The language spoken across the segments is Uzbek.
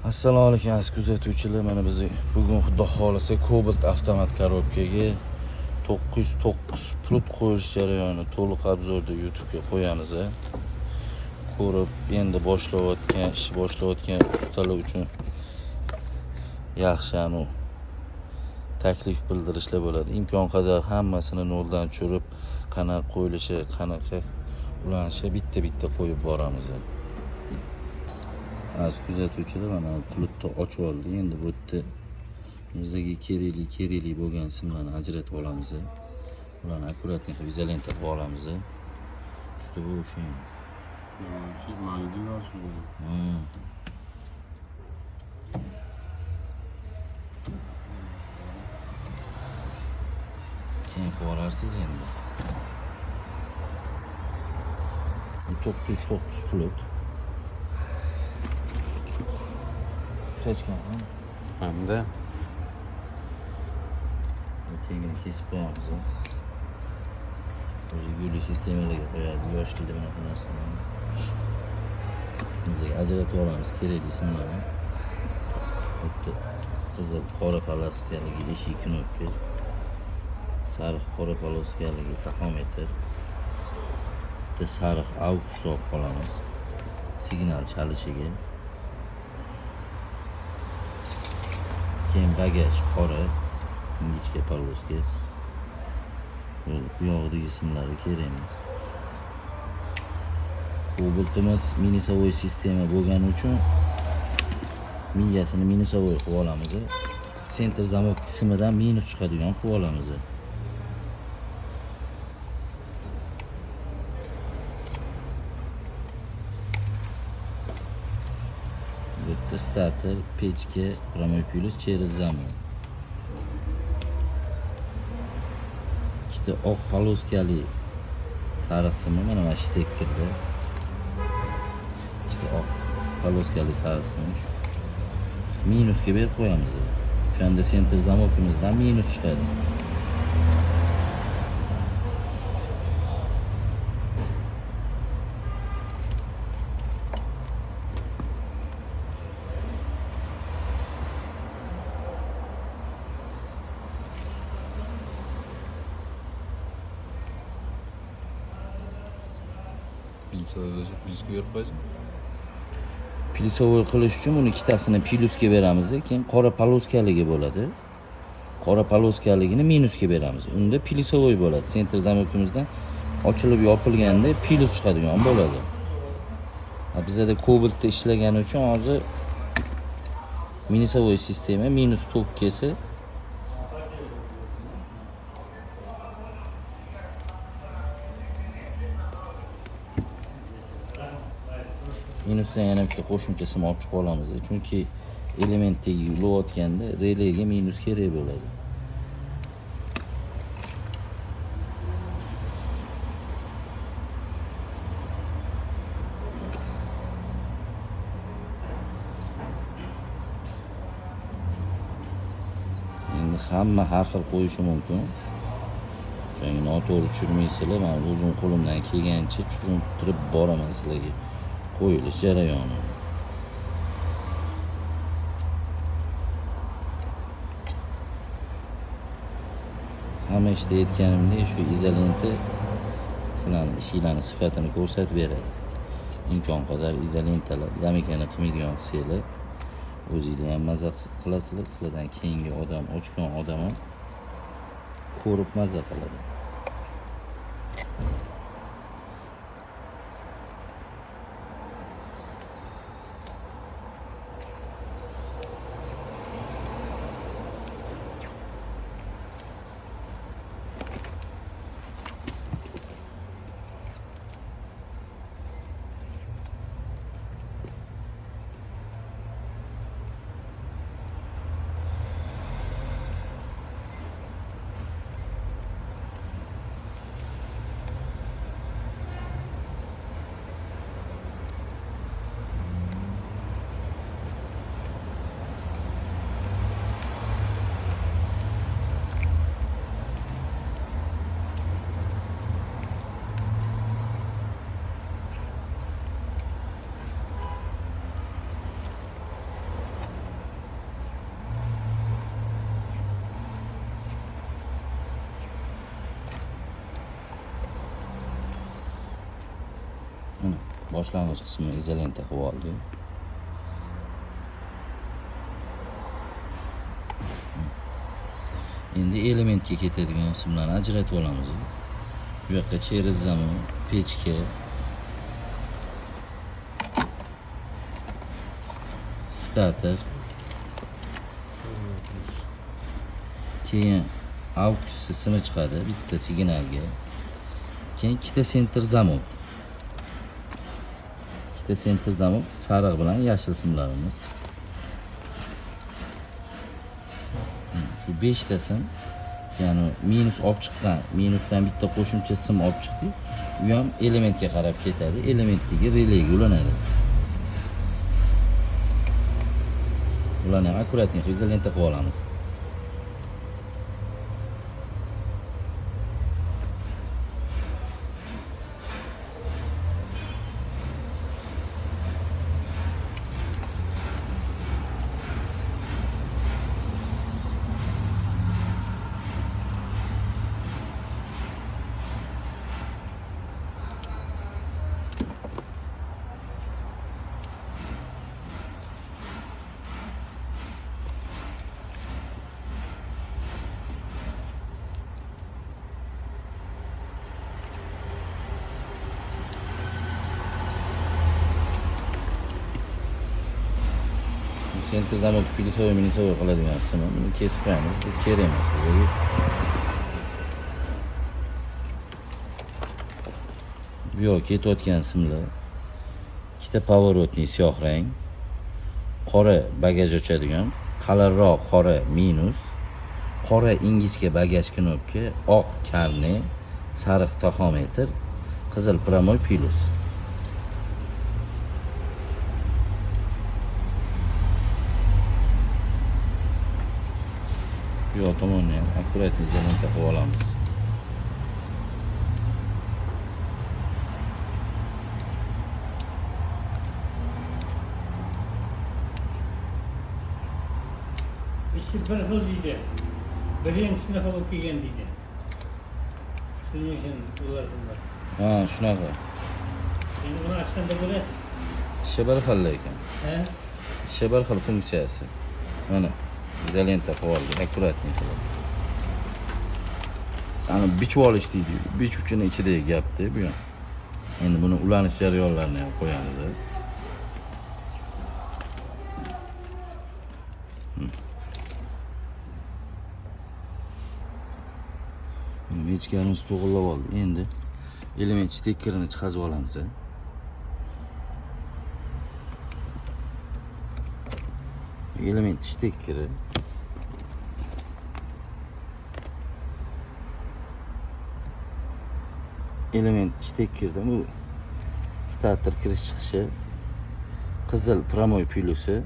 Assalomu alaykum aziz kuzatuvchilar. Mana biz bugun xudo xolisa Cobalt avtomat korobkaga 909 plut qo'yish jarayoni to'liq obzorda YouTube'ga qo'yamiz. Ko'rib, endi ish boshlayotgan ustalar uchun yaxshi taklif bildirishlar bo'ladi. Imkon qadar hammasini noldan tushirib, qanaqa qo'yilishi, qanaqa ulanishi bitta qo'yib boramiz. Az kuzatuvchilar mana plutni ochib oldik. Endi bu yerda bizga kerakli bo'lgan simlarni ajratib olamiz. Ularni akkuratni qilib izolenta qilib olamiz. Usti bu o'sha. Keyin qilib olarsiz endi. 909 plut. Seçken Hem de Kengini kesip koyamiz. O'sha guli sistemalarga qo'yadi, yoshlikda bunaqa narsalarni. Bizga ajratib olamiz kerakli simlarni. Bitta qizil qora poloskaligi eshik knopka, sariq qora poloskaligi taxometr, bitta sariq AUX olib qolamiz signal chalishiga. Keyin bagaj qora, ingichka poloska. Bu yog'dagi simlari kerak emas. Cobaltimiz minusavoy sistema bo'lgani uchun miyasini minusavoy qilib olamiz. Center zamok qismidan minus chiqadigan qilib olamiz. Bitta starter, pechka, прямой плюс через zamok. Ikkita oq poloskali sariq simi mana mana shu tekirda. Ikkita oq poloskali sariq simi minusga berib qo'yamiz. O'shanda center zamokimizdan minus chiqadi. plusga berib qo'ysin. Plyusovoy qilish uchun buni ikkitasini plyusga beramiz, keyin qora poloskaligi bo'ladi. Qora poloskaligini minusga beramiz. Unda plyusovoy bo'ladi. Center zamokimizdan ochilib yopilganda plyus chiqadigan bo'ladi. Bizda Cobaltda ishlagani uchun hozir minusavoy sistema minus tokkesi minusdan yana bitta qo'shimcha sim olib chiqib olamiz. Chunki elementdagi ulayotganda relayga minus kerak bo'ladi. Endi hamma har xil qo'yishi mumkin. Shunga noto'g'ri tushirmaysizlar. Men o'zim qo'limdan kelgancha tushuntirib boraman sizlarga. Qo'yilish jarayoni. Hamma ishda aytganimdek, shu izolenta sizlarning ishinglarning sifatini ko'rsatib beradi. Imkon qadar izolentalar zamekani qilmaydigan qilsanglar, o'zingizlar ham mazza qilasizlar, sizlardan keyingi odam, ochgan odam ham ko'rib mazza qiladi. boshlang'ich qismi izolenta qilib oldik. Endi elementga ketadigan qismlarni ajratib olamiz. Bu yoqqa cherizami, pechka, starter, keyin AUX simi chiqadi bitta signalga. Keyin ikkita center zamok. Ikkita center zamok sariq bilan yashil simlarimiz. Shu 5 ta sim, ya'ni minus olib chiqqan, minusdan bitta qo'shimcha sim olib chiqdik. U ham elementga qarab ketadi, elementdagi relayga ulanadi. Ularni ham akkuratni izolenta qilib olamiz. Center zamok plyusovoy minusovoy qiladigan qismi buni kesib qo'yamiz. Bu kerak emas bizga. Bu yoq ketayotgan simlar ikkita поворотный siyoh rang, qora bagaj ochadigan, qalinroq qora minus, qora ingichka bagaj knopka, oq karne, sariq taxometr, qizil promoy plus. Bu yoq tomonni ham akkuratni izolenta qilib olamiz. İşte bir xil deydi. Birinchi shunaqa bo'lib kelgan deydi. Shuning uchun ular bunlar. Ha, shunaqa. Endi uni ochganda ko'rasiz. Ishi bir xil lekin. Ha? Ishi bir xil funksiyasi. Mana izolenta qilib oldik, akkuratni qilib. Ana bichib olish deydi. Bich uchun ichidagi gapdi bu ham. Endi buni ulanish jarayonlarini ham qo'yamiz. Mechkanimiz to'g'irlab oldik. Endi element stekkerini chiqazib olamiz. Element stekkeri element stekkerda bu starter kirish chiqishi, qizil promoy plyusi,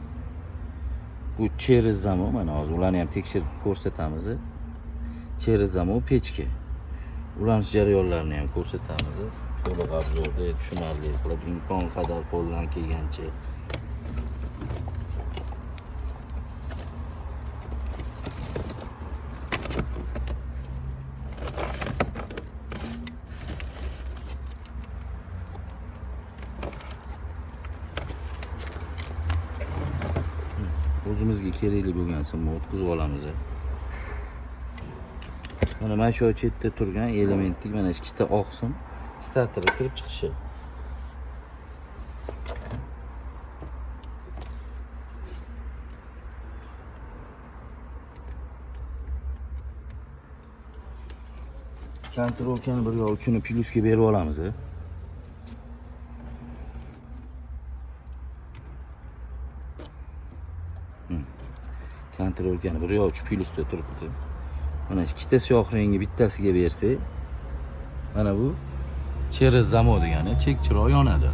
bu cherizamo, mana hozir ularni ham tekshirib ko'rsatamiz. Cherizamo pechka. Ulanish jarayonlarini ham ko'rsatamiz. To'liq obzorda tushunarli qilib imkon qadar qo'ldan kelgancha. O'zimizga kerakli bo'lgan simni o'tkazib olamiz. Mana shu chetda turgan elementning mana ikkita oq sim starterga kirib chiqishi. Kontrolkani bir yoq uchini plyusga berib olamiz. Kontrolkani bir yoq uchi plyusda turibdi. Mana ikkita siyoh rangni bittasiga bersak, mana bu cherizamo degani chek chiroq yonadi.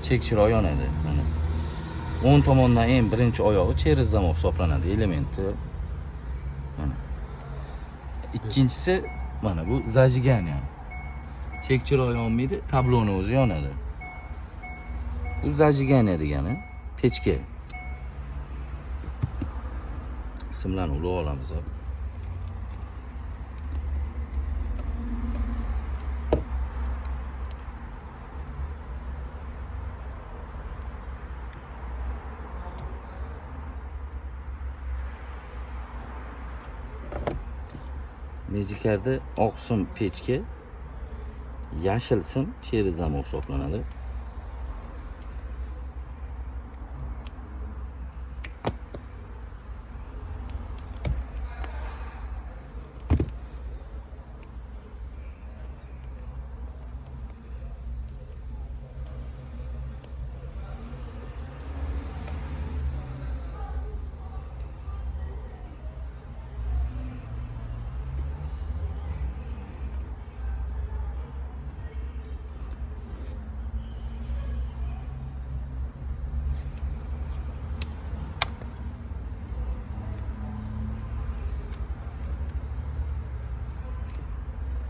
Chek chiroq yonadi. Mana o'ng tomondan eng birinchi oyog'i cherizamo hisoblanadi elementi. Mana ikkinchisi mana bu zajigani. Chek chiroq yonmaydi, tabloni o'zi yonadi. Bu zajigani degani pechka. Simlarni ulab olamiz. Magikar'da oq sim pechka, yashil sim cheris zamok hisoblanadi.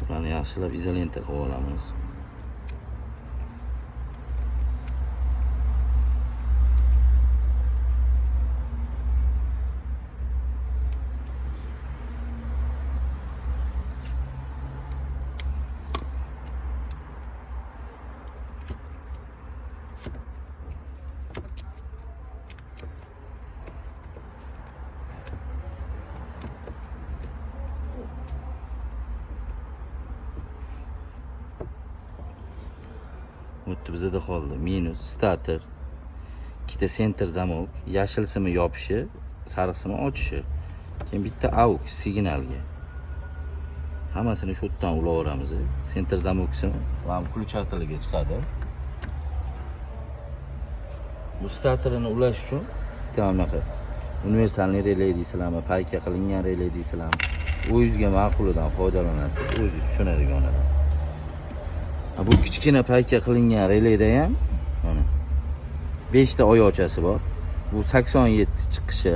Bularni yaxshilab izolenta qilib olamiz. O'tdi bizda qoldi. Minus, starter, ikkita center zamok, yashil simi yopishi, sariq simi ochishi. Keyin bitta AUX signalga. Hammasini shu yerdan ulaveramiz. Center zamok simi va ключ-artiliga chiqadi. Bu starterini ulash uchun bunaqa universalniy relay deysizlarmi, payka qilingan relay deysizlarmi, o'zingizga ma'qulidan foydalanasiz, o'zingiz tushunadiganidan. Bu kichkina payka qilingan relayda ham mana 5 ta oyoqchasi bor. Bu 87 chiqishi,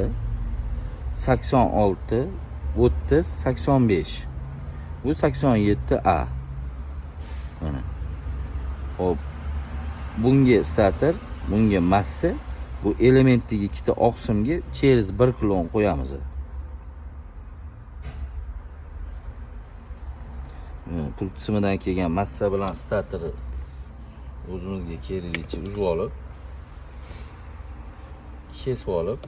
86, 30, 85. Bu 87A. Mana. Hop. Bunga starter, bunga massa, bu elementdagi ikkita oq simga cheris 1 klon qo'yamiz. Pult qismidan kelgan massa bilan starteri o'zimizga keraklicha uzib olib, kesib olib,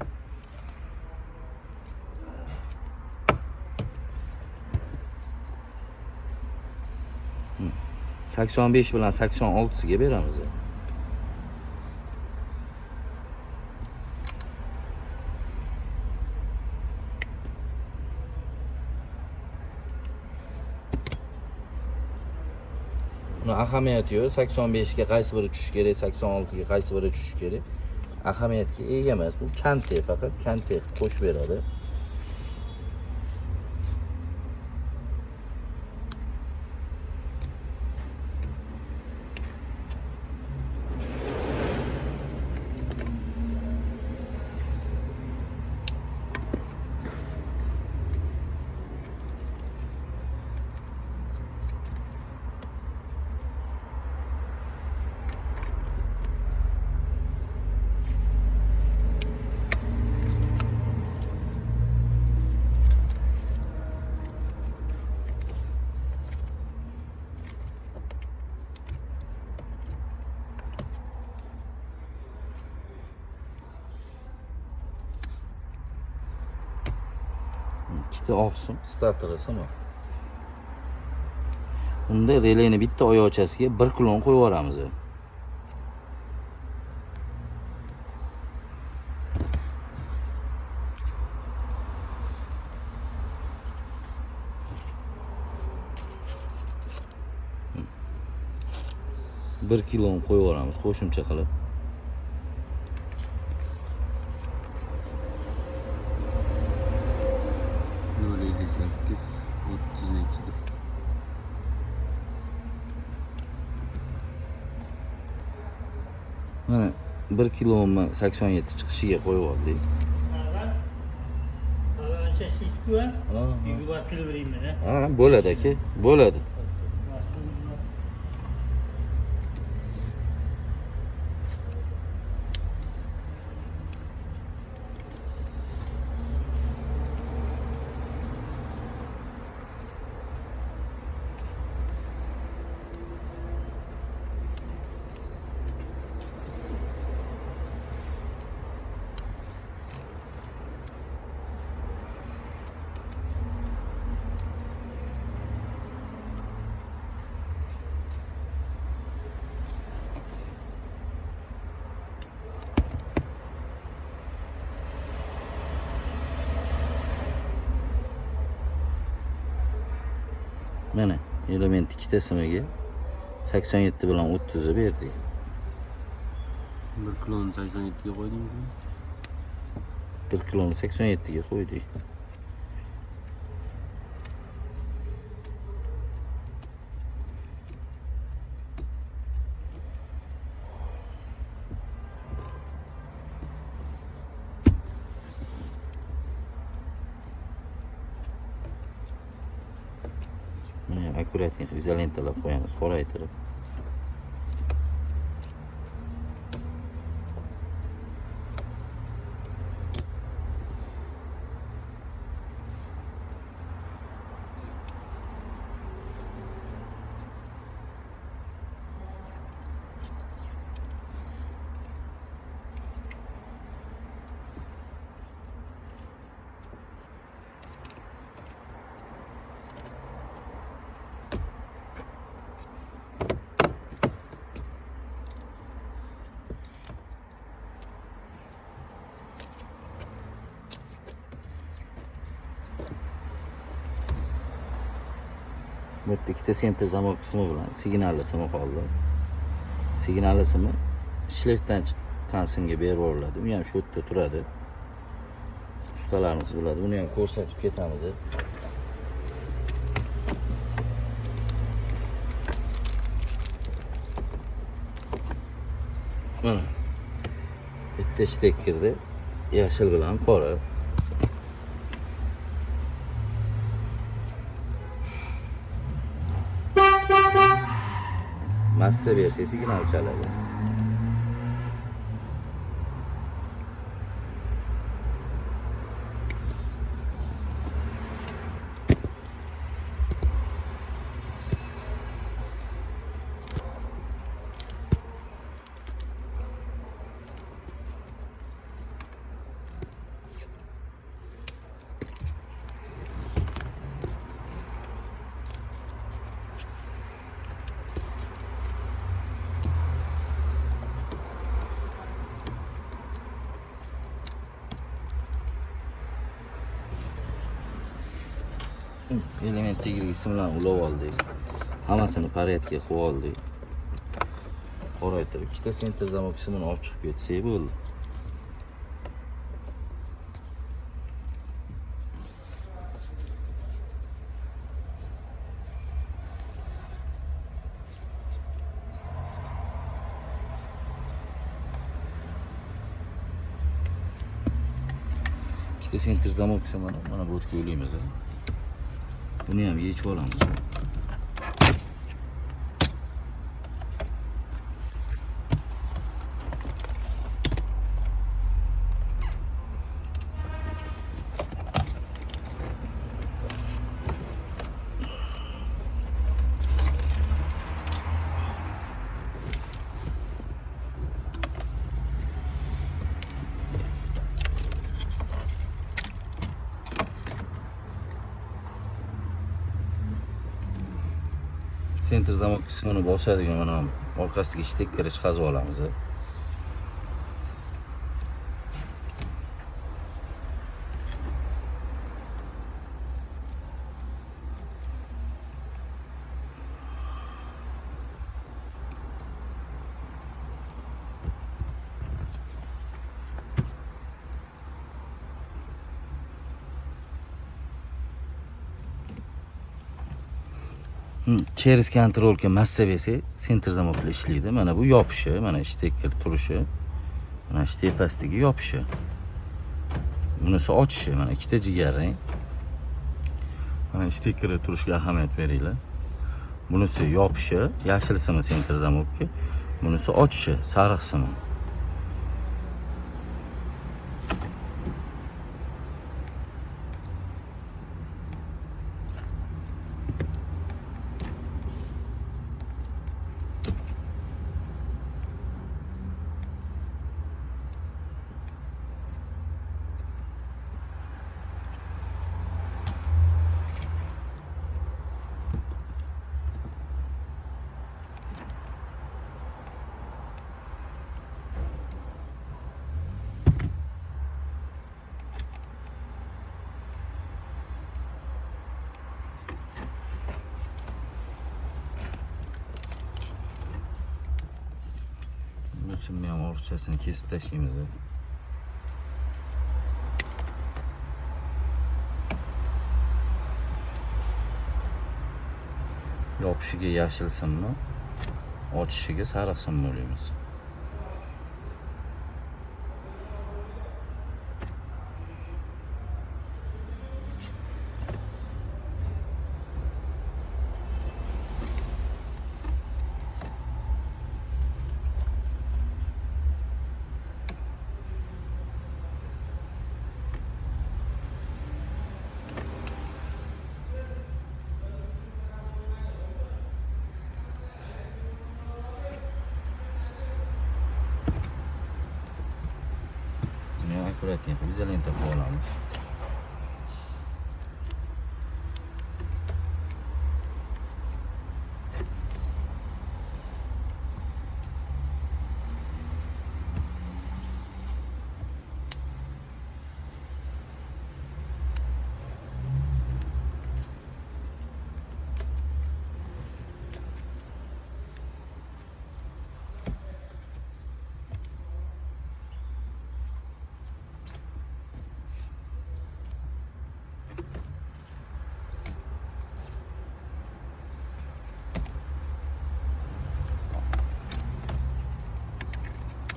-85 bilan 86siga beramiz. Buni ahamiyati yo'q. 85 ga qaysi biri tushishi kerak, 86 ga qaysi biri tushishi kerak. Ahamiyatga ega emas. Bu kante, faqat kante qo'shib beradi. Ikkita oq sim starteri simi. Unda relayni bitta oyoqchasiga 1 klon qo'yib yuboramiz. Bir kiloni qo'yib yuboramiz qo'shimcha qilib. Mana 1 kiloni 87 chiqishiga qo'yib oldik. Ha, bo'ladi aka, bo'ladi. Mana element ikkita simiga 87 bilan 30 berdik. 1 kiloni 87 ga qo'ydingmi? 1 kiloni 87 ga qo'ydik. Mana akkuratnik izolentalar qo'yamiz, qoraytirib. Bu yerda ikkita senter zamok qismi bilan signalli simi qoldi. Signalli simi shleftdan chiqqan simga berib yuboriladi. U ham shu yerda turadi. Ustalarimiz biladi. Buni ham ko'rsatib ketamiz. Mana bitta shtekkerda yashil bilan qora. Massa bersa signal chaladi. Element tegirgisi bilan ulab oldik. Hammasini paretga qo'yib oldik. Qoraytirib ikkita senter zamok qismini olib chiqib ketsak bo'ldi. Ikkita senter zamok qismini mana bu yerga ulaymiz. Buni ham yechib olamiz. Senter zamok qismini bosadigan mana orqasiga shtekkerni chiqazib olamiz. Cheris kontrolga massa bersa senter zamoklar ishlaydi. Mana bu yopishi, mana shtekker turishi, mana shu tepasidagi yopishi. Bunisi ochishi, mana ikkita jigarrang. Mana shtekkerga turishiga ahamiyat beringlar. Bunisi yopishi, yashil simi senter zamokka. Bunisi ochishi, sariq simi. ochimni ham oriqchasini kesib tashlaymiz. Yopishiga yashil simni, ochishiga sariq simni o'raymiz. Аккуратненько, изолента olamiz.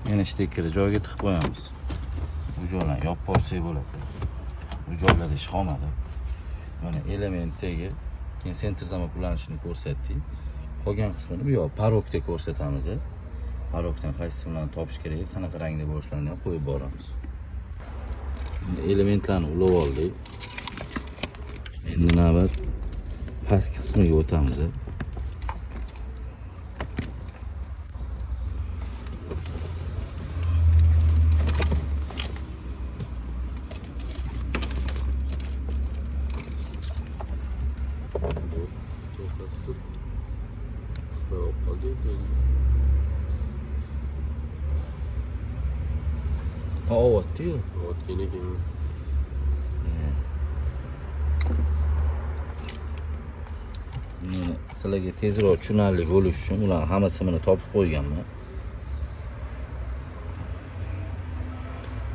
Yana shtekeri joyiga tiqib qo'yamiz. Bu joylarni yopib olsak bo'ladi. Bu joylarda ish qolmadi. Mana elementdagi keyin sentr zamok ulanishini ko'rsatdik. Qolgan qismini bu yoq parokda ko'rsatamiz. Parokdan qaysi bilan topish kerak, qanaqa rangda bo'lishlarini ham qo'yib boramiz. Elementlarni ulab oldik. Endi navbat pastki qismiga o'tamiz. O'tdi-yu. O'tgan ekan. Sizlarga tezroq tushunarli bo'lish uchun ular hammasini topib qo'yganman.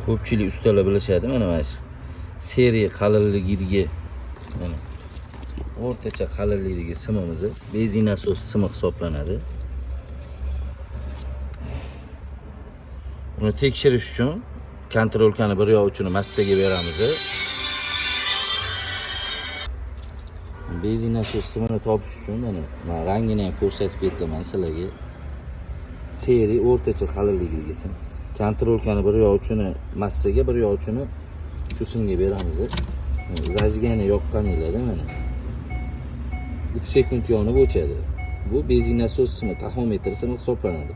Ko'pchilik ustalar bilishadi, mana shu seriya qalinligiga mana o'rtacha qalinlikdagi simimiz benzin nasos simi hisoblanadi. Uni tekshirish uchun kontrolkani bir yoq uchini massaga beramiz. Benzin nasos simini topish uchun mana men rangini ham ko'rsatib beraman sizlarga. Seriya o'rtacha qalinlikdagi sim. Kontrolkani bir yoq uchini massaga, bir yoq uchini shu simga beramiz. Zajgani yoqqaninglarda mana 3 sekund yonib o'chadi. Bu benzin nasos simi, taxometr simi hisoblanadi.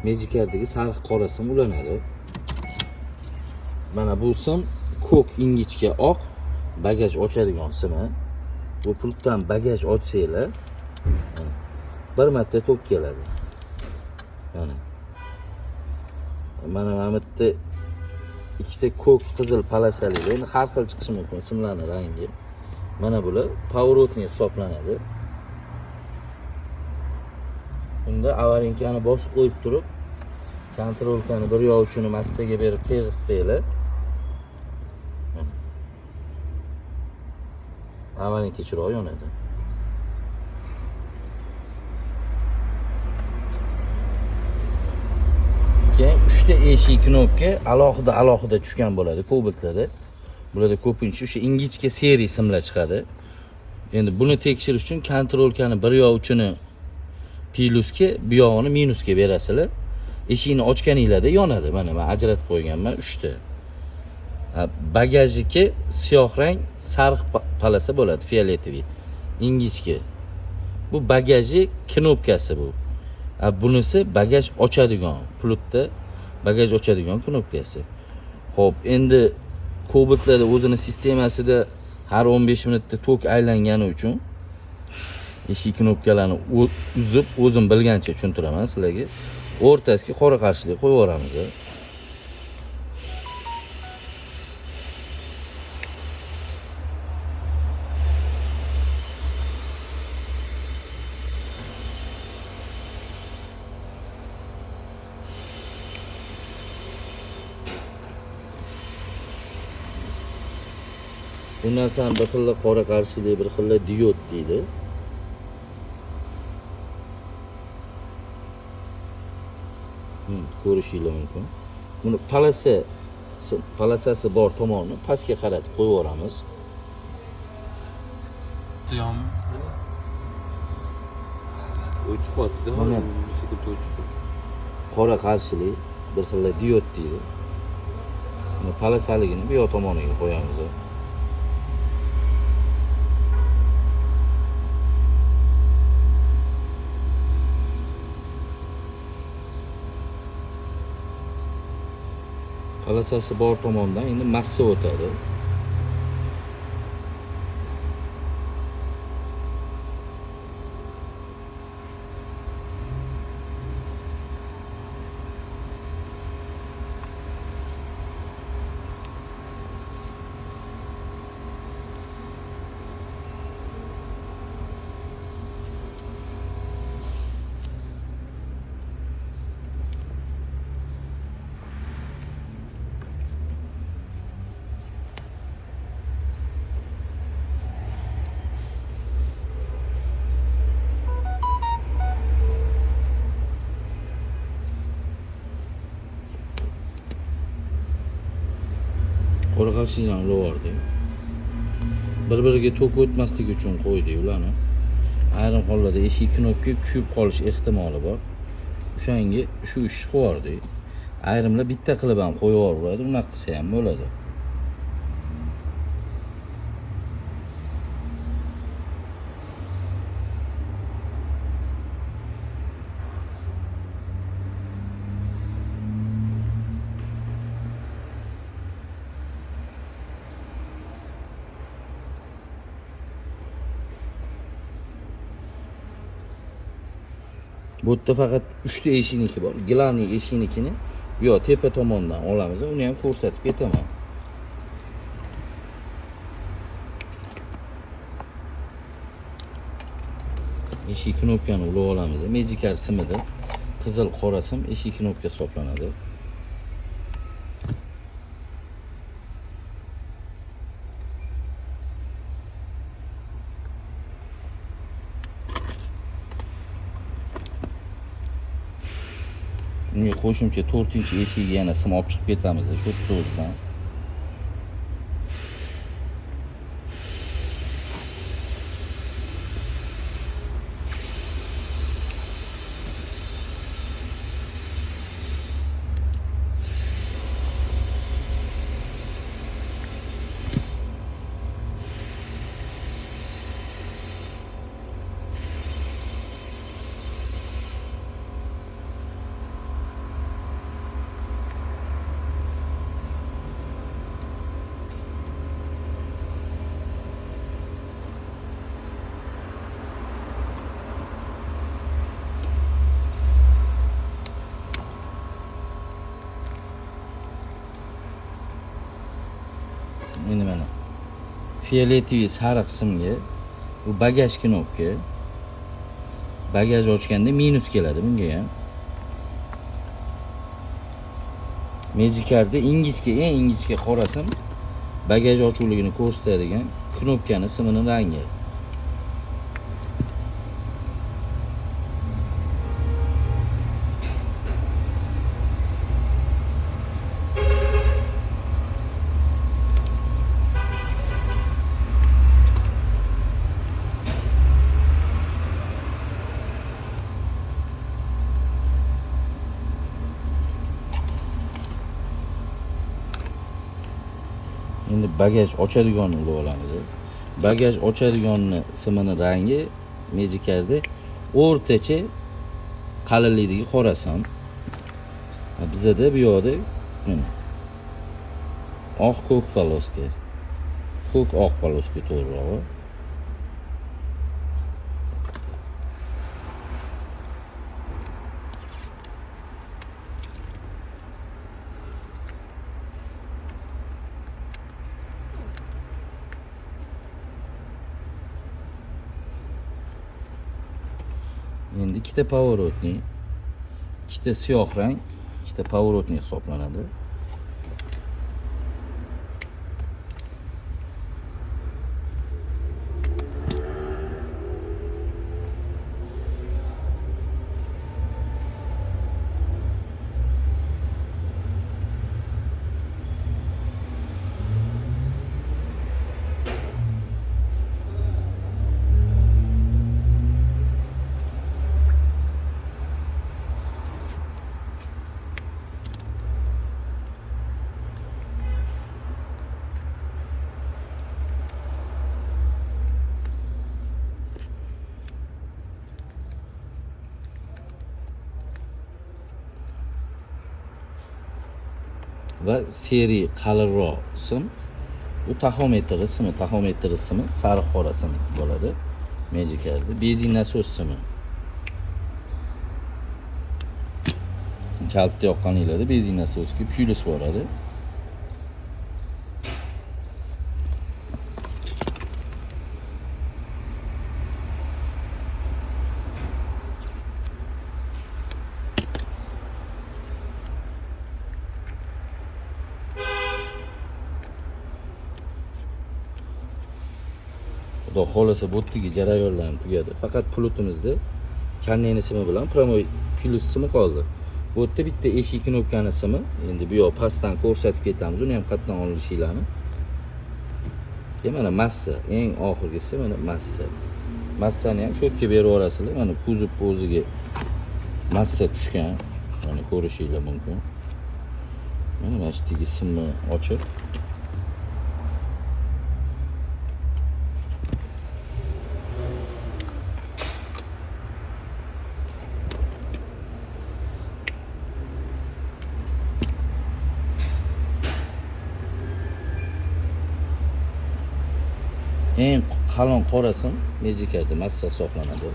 Mejikardagi sariq qora sim ulanadi. Mana bu sim ko'k ingichka oq bagaj ochadigan simi. Bu pultdan bagaj ochsanglar bir marta tok keladi. Mana bu yerda ikkita ko'k qizil palasali, endi har xil chiqishi mumkin simlarning rangi. Mana bular поворотный hisoblanadi. Bunda avarinkani bosib qo'yib turib, kontrolkani bir yoq uchini massaga berib tegizsanglar, avarinka chiroq yonadi. Keyin 3 ta eshik knopka alohida tushgan bo'ladi ko'bitlarda. Bularda ko'pincha o'sha ingichka seriya simlar chiqadi. Endi buni tekshirish uchun kontrolkani bir yoq uchini plyusga, bu yog'ini minusga berasizlar. Eshikni ochganinglarda yonadi. Mana men ajratib qo'yganman 3 ta. Bagajniki siyoh rang sariq palasa bo'ladi, fioletoviy. Ingichka. Bu bagajni knopkasi bu. Bunisi bagaj ochadigan, pultda bagaj ochadigan knopkasi. Xo'p, endi Kobotlarda o'zini sistemasida har 15 minutda tok aylangani uchun eshik knopkalarini uzib, o'zim bilgancha tushuntiraman sizlarga. O'rtasiga qora qarshilik qo'yib yuboramiz. Bu narsani bir xil qora qarshilik, bir xil diod deydi. Ko'rishingiz mumkin. Buni palasasi bor tomonni pastga qaratib qo'yib yuboramiz. Tiyam. O'chib qotdi. Mana. Qora qarshilik, bir xil diod deydi. Buni palasaligini bu yoq tomoniga qo'yamiz. Palasasi bor tomondan endi massa o'tadi. Qora qarshiliklarni ulovardik. Bir-biriga to'k o'tmasligi uchun qo'ydik ularni. Ayrim hollarda eshik knopka kuyib qolish ehtimoli bor. O'shanga shu ishni qildik. Ayrimlar bitta qilib ham qo'yib yuboradi, unaqa qilsa ham bo'ladi. Bu yerda faqat 3 ta eshikligi bor. Glavniy eshiknikini bu yoq tepa tomondan olamiz. Uni ham ko'rsatib ketaman. Eshik knopkani ulab olamiz. Magicar simida qizil qora sim eshik knopka hisoblanadi. Unga qo'shimcha 4-eshikga yana sim olib chiqib ketamiz shu o'zdan. Endi mana fioletoviy sariq simga bu bagaj knopka. Bagaj ochganda minus keladi bunga ham. Magicarda eng ingichka qora sim bagaj ochuvligini ko'rsatadigan knopkani simini rangi. Endi bagaj ochadiganni ulab olamiz. Bagaj ochadiganni simini rangi Magicarda o'rtacha qalinlikdagi qora sim. Bizda bu yoqda oq ko'k poloska. Ko'k oq poloska to'g'rirog'i. Endi ikkita pavorotni, ikkita siyoh rang, ikkita pavorotni hisoblanadi. va seri qalinroq sim. Bu taxometr simi sariq qora sim bo'ladi. Magical'da benzin nasos simi. Kaltda yoqqaninglarda benzin nasosga plus boradi. Xudo xolasa bu yerdagi jarayonlar ham tugadi. Faqat plutimizda kanneni simi bilan promoy plus simi qoldi. Bu yerda bitta eshik knopkani simi. Endi bu yoq pastdan ko'rsatib ketamiz. Uni ham qatdan olishinglarni. Keyin mana massa, eng oxirgisi mana massa. Massani ham sho'tga berib yuborasizlar. Mana kuzov o'ziga massa tushgan. Mana ko'rishinglar mumkin. Mana shu tigi simni ochib eng qalin qora sim Magical'da massa hisoblanadi.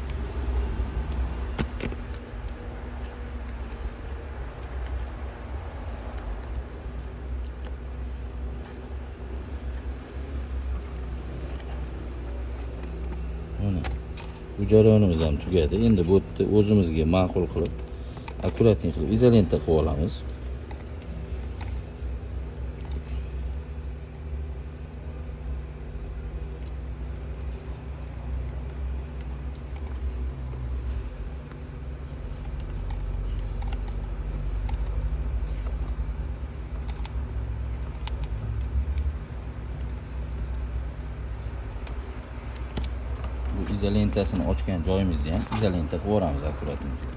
Mana bu jarayonimiz ham tugadi. Endi bu yerda o'zimizga ma'qul qilib, akkuratlik qilib izolenta qilib olamiz. Bu izolentasini ochgan joyimizni ham izolenta qilib yuboramiz akkuratlik.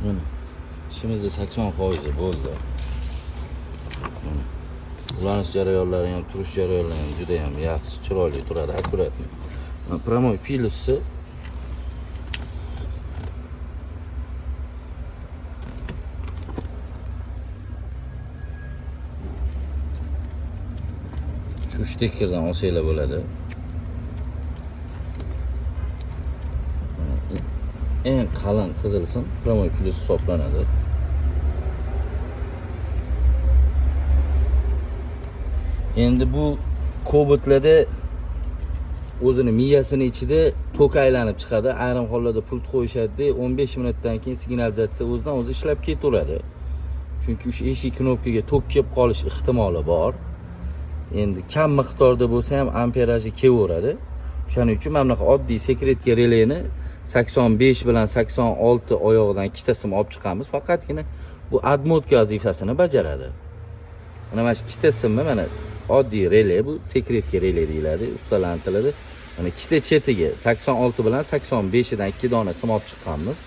Mana ishimizni 80% bo'ldi. Ulanish jarayonlari ham, turish jarayonlari ham juda ham yaxshi, chiroyli turadi, akkuratli. Promoy pilusi shu shtekkerdan olsanglar bo'ladi. Eng qalin qizil sim promoy plus hisoblanadi. Endi bu kobotlarda o'zini miyasini ichida tok aylanib chiqadi. Ayrim hollarda pult qo'yishadi, 15 minutdan keyin signalizatsiya o'zidan o'zi ishlab ketaveradi. Chunki o'sha eshik knopkaga tok kelib qolish ehtimoli bor. Endi kam miqdorda bo'lsa ham amperaji kelaveradi. Shuning uchun mana bunaqa oddiy sekretga releni 85 bilan 86 oyog'idan ikkita sim olib chiqamiz. Faqatgina bu admotka vazifasini bajaradi. Mana shu ikkita simni mana oddiy relay, bu sekretga relay deyiladi, ustalarning tilida. Mana ikkita chetiga 86 bilan 85 dan 2 dona sim olib chiqqanmiz.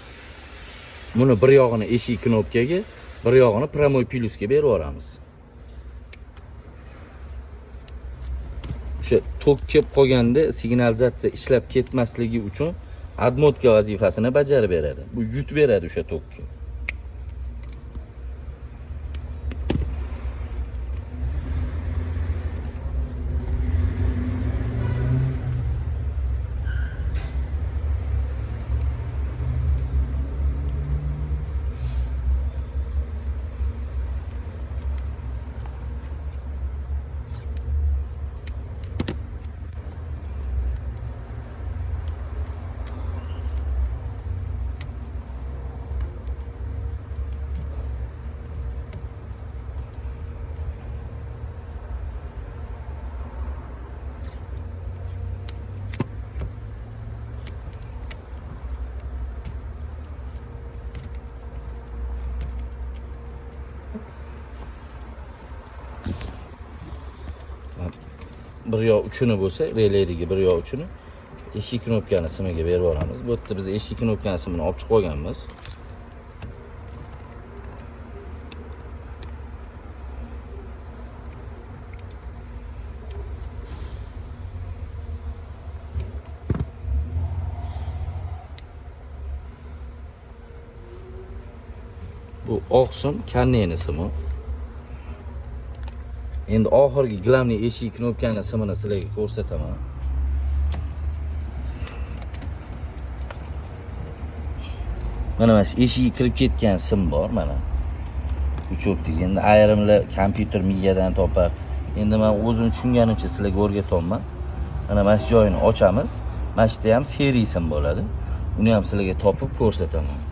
Buni bir yog'ini eshik knopkaga, bir yog'ini promoy plusga berib yuboramiz. O'sha tok kelib qolganda signalizatsiya ishlab ketmasligi uchun admotka vazifasini bajarib beradi. Bu yut beradi o'sha tokka. bir yo uchini bo'lsa, relaydagi bir yo uchini eshik knopkani simiga berib olamiz. Bu yerda biz eshik knopkani simini olib chiqib olganmiz. Bu oq sim kanneni simi. Endi oxirgi glamli eshik knopkani simini sizlarga ko'rsataman. Mana shu eshikka kirib ketgan sim bor mana. Uchokdek. Endi ayrimlar kompyuter miyadan topar. Endi men o'zim tushunganimcha sizlarga o'rgatyapman. Mana shu joyini ochamiz. Mana shu yerda ham seriy sim bo'ladi. Uni ham sizlarga topib ko'rsataman.